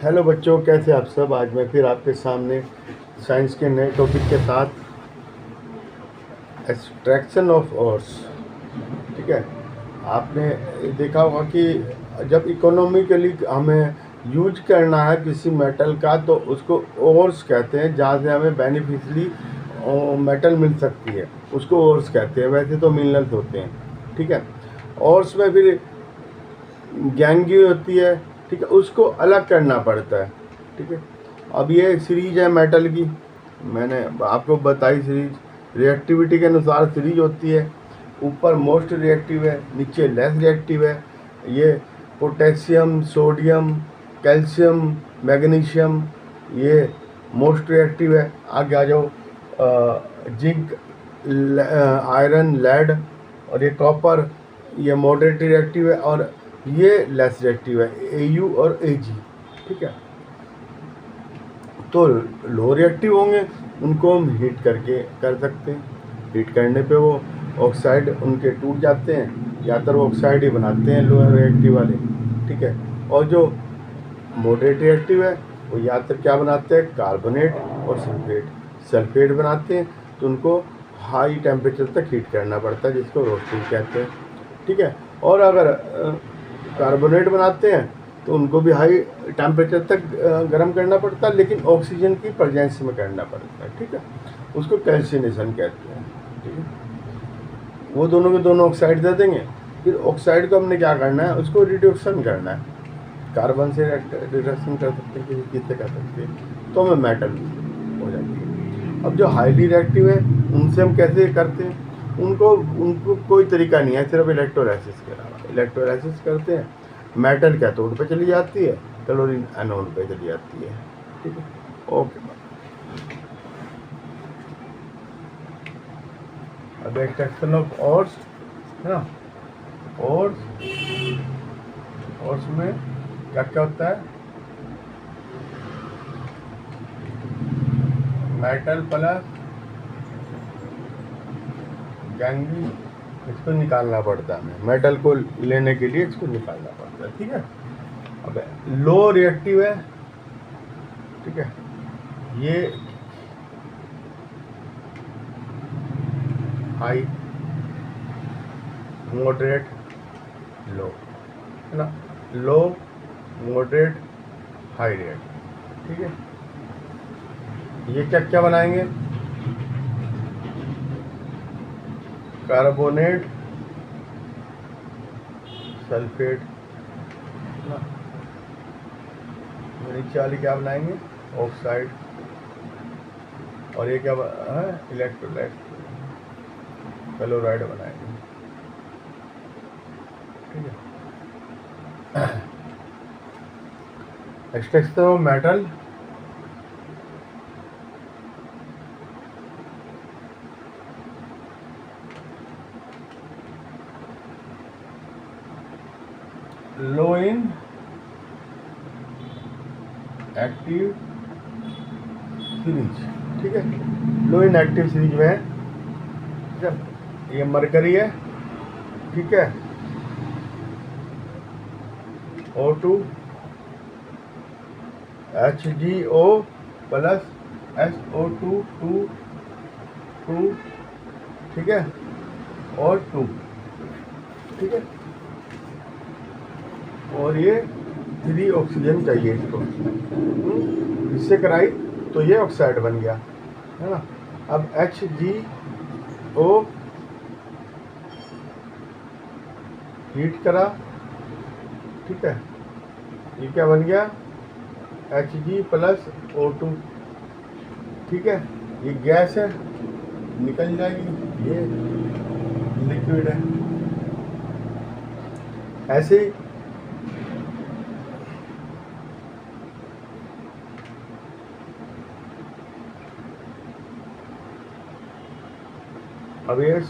Hello बच्चों, कैसे आप सब। आज मैं फिर आपके सामने साइंस के नए टॉपिक के साथ एक्सट्रैक्शन ऑफ ओर्स। ठीक है, आपने देखा होगा कि जब इकोनॉमिकली हमें यूज करना है किसी मेटल का तो उसको ओर्स कहते हैं, जहाँ से हमें बेनिफिशली मेटल मिल सकती है उसको ओर्स कहते हैं। वैसे तो मिनरल्स होते हैं। ठीक है, ओर्स में फिर गैंगी होती है। ठीक है, उसको अलग करना पड़ता है। ठीक है, अब ये सीरीज है मेटल की, मैंने आपको बताई सीरीज। रिएक्टिविटी के अनुसार सीरीज होती है। ऊपर मोस्ट रिएक्टिव है, नीचे लेस रिएक्टिव है। ये पोटेशियम, सोडियम, कैल्शियम, मैग्नीशियम ये मोस्ट रिएक्टिव है। आगे आ जाओ, जिंक, आयरन, लेड और ये कॉपर, ये मॉडरेट रिएक्टिव है। और ये लेस रिएक्टिव है, AU और AG। ठीक है, तो लो रिएक्टिव होंगे उनको हम हीट करके कर सकते हैं। हीट करने पे वो ऑक्साइड उनके टूट जाते हैं, या तो ऑक्साइड ही बनाते हैं लो रिएक्टिव वाले। ठीक है, और जो मॉडरेट रिएक्टिव है वो या तो क्या बनाते हैं, कार्बोनेट और सल्फेट। सल्फेट बनाते हैं तो उनको हाई टेम्परेचर तक हीट करना पड़ता है, जिसको रोस्टिंग कहते हैं। ठीक है, और अगर कार्बोनेट बनाते हैं तो उनको भी हाई टेम्परेचर तक गर्म करना पड़ता है, लेकिन ऑक्सीजन की प्रेजेंस में करना पड़ता है। ठीक है, उसको कैल्सिनेशन कहते हैं। ठीक है, वो दोनों के दोनों ऑक्साइड दे देंगे। फिर ऑक्साइड को हमने क्या करना है, उसको रिडक्शन करना है। कार्बन से रिडक्शन कर सकते हैं, किसी चीज़ से कर सकते हैं, तो हमें मेटल हो जाती है। अब जो हाईली रिएक्टिव है उनसे हम कैसे करते हैं, उनको कोई तरीका नहीं है, सिर्फ इलेक्ट्रोलाइसिस के अलावा। इलेक्ट्रोलाइसिस करते हैं, मेटल कैथोड पे चली जाती है, क्लोरीन एनोड पे चली जाती है। ठीक है, ओके। अब एक्सट्रैक्शन ऑफ ओर्स है ना। ओर्स में क्या क्या होता है, मेटल प्लस गैंगी, इसको निकालना पड़ता है हमें। मेटल को लेने के लिए इसको निकालना पड़ता है। ठीक है, अब लो रिएक्टिव है। ठीक है, ये हाई, मॉडरेट, लो है ना। लो, मॉडरेट, हाई रिएक्टिव। ठीक है, ये क्या क्या बनाएंगे, कार्बोनेट, सल्फेट ना। नीचे वाली क्या बनाएंगे, ऑक्साइड। और ये क्या है, इलेक्ट्रोलाइट, क्लोराइड बनाएंगे। ठीक है, extraction of metal, low in active series. ठीक है, लो इन एक्टिव सीरीज में जब ये मरकरी है, ठीक है, O2 HgO प्लस SO2 2, ठीक है, और 2। ठीक है, और ये 3 ऑक्सीजन चाहिए इसको। इससे कराई तो ये ऑक्साइड बन गया है ना। अब HgO हीट करा। ठीक है, ये क्या बन गया, Hg प्लस O2। ठीक है, ये गैस है, निकल जाएगी, ये लिक्विड है। ऐसे ही अब ये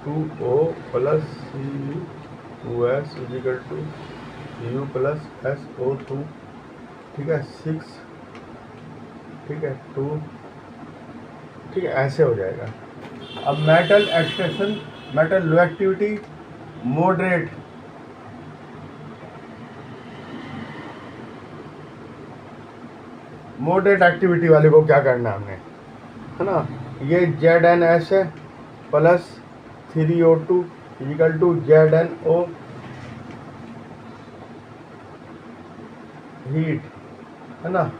Cu2O plus Cu2S is equal to U plus SO2। ठीक है, 6, ठीक है, 2। ठीक है, ऐसे हो जाएगा। अब मेटल एक्सट्रैक्शन, मेटल लो एक्टिविटी, मॉडरेट, मॉडरेट एक्टिविटी वाले को क्या करना है हमने, है ना, ये ZnS है plus 3O2 equal to ZnO heat, है ना,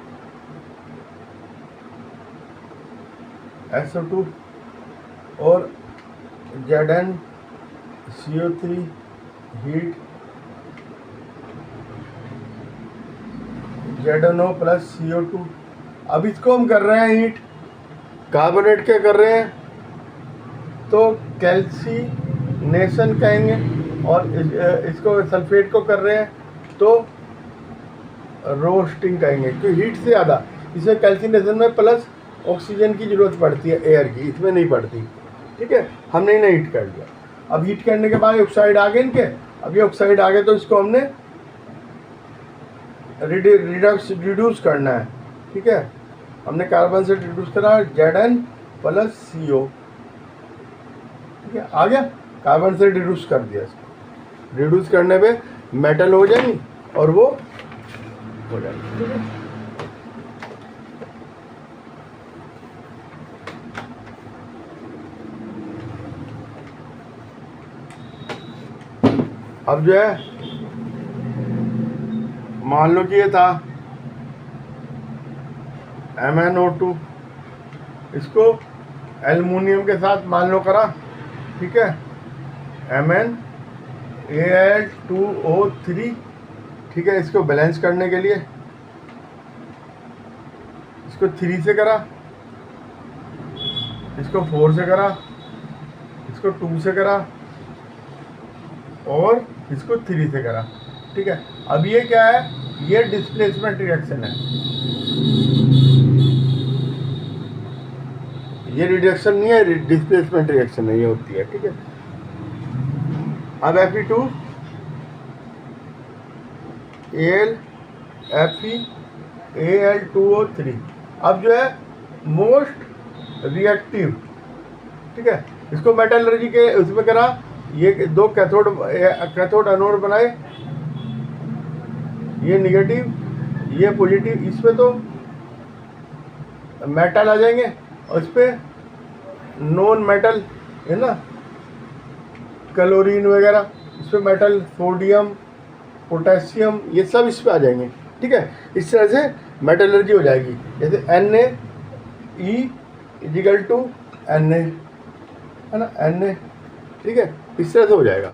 SO2 और ZnCO3 heat, ZnO plus CO2। अब इसको हम कर रहे हैं हीट, कार्बोनेट क्या कर रहे हैं तो कैल्सिनेशन कहेंगे, और इसको सल्फेट को कर रहे हैं तो रोस्टिंग कहेंगे, क्योंकि हीट से ज़्यादा इसमें कैल्सिनेशन में प्लस ऑक्सीजन की ज़रूरत पड़ती है एयर की, इसमें नहीं पड़ती। ठीक है, हमने इन्हें हीट कर दिया। अब हीट करने के बाद ऑक्साइड आ गए इनके, अब ये ऑक्साइड आ गए तो इसको हमने रिड्यूस करना है। ठीक है, हमने कार्बन से रिड्यूस करा Zn प्लस CO। ठीक है, आ गया, कार्बन से रिड्यूस कर दिया इसको, रिड्यूस करने पे मेटल हो जाएंगी और वो हो जाएगी। ठीक है, अब जो है मान लो कि ये था MnO2, इसको एल्युमिनियम के साथ मान लो करा। ठीक है, MnAl2O3। ठीक है, इसको बैलेंस करने के लिए इसको 3 से करा, इसको 4 से करा, इसको 2 से करा और इसको 3 से करा। ठीक है, अब ये क्या है, ये डिस्प्लेसमेंट रिएक्शन है, ये रिडक्शन नहीं है, डिस्प्लेसमेंट रिएक्शन है, ये होती है। ठीक है, अब Fe2 Al Fe Al2O3 अब जो है मोस्ट रिएक्टिव। ठीक है, इसको मेटलर्जी के उसमें करा, ये दो कैथोड एनोड बनाए, ये निगेटिव ये पॉजिटिव, इस पे तो मेटल आ जाएंगे और इस पे नॉन मेटल है ना, क्लोरीन वगैरह, इस पे मेटल सोडियम पोटेशियम ये सब इस पे आ जाएंगे। ठीक है, इस तरह से मेटलर्जी हो जाएगी, जैसे Na इजिकल टू Na, है ना, Na। ठीक है, इस तरह से हो जाएगा।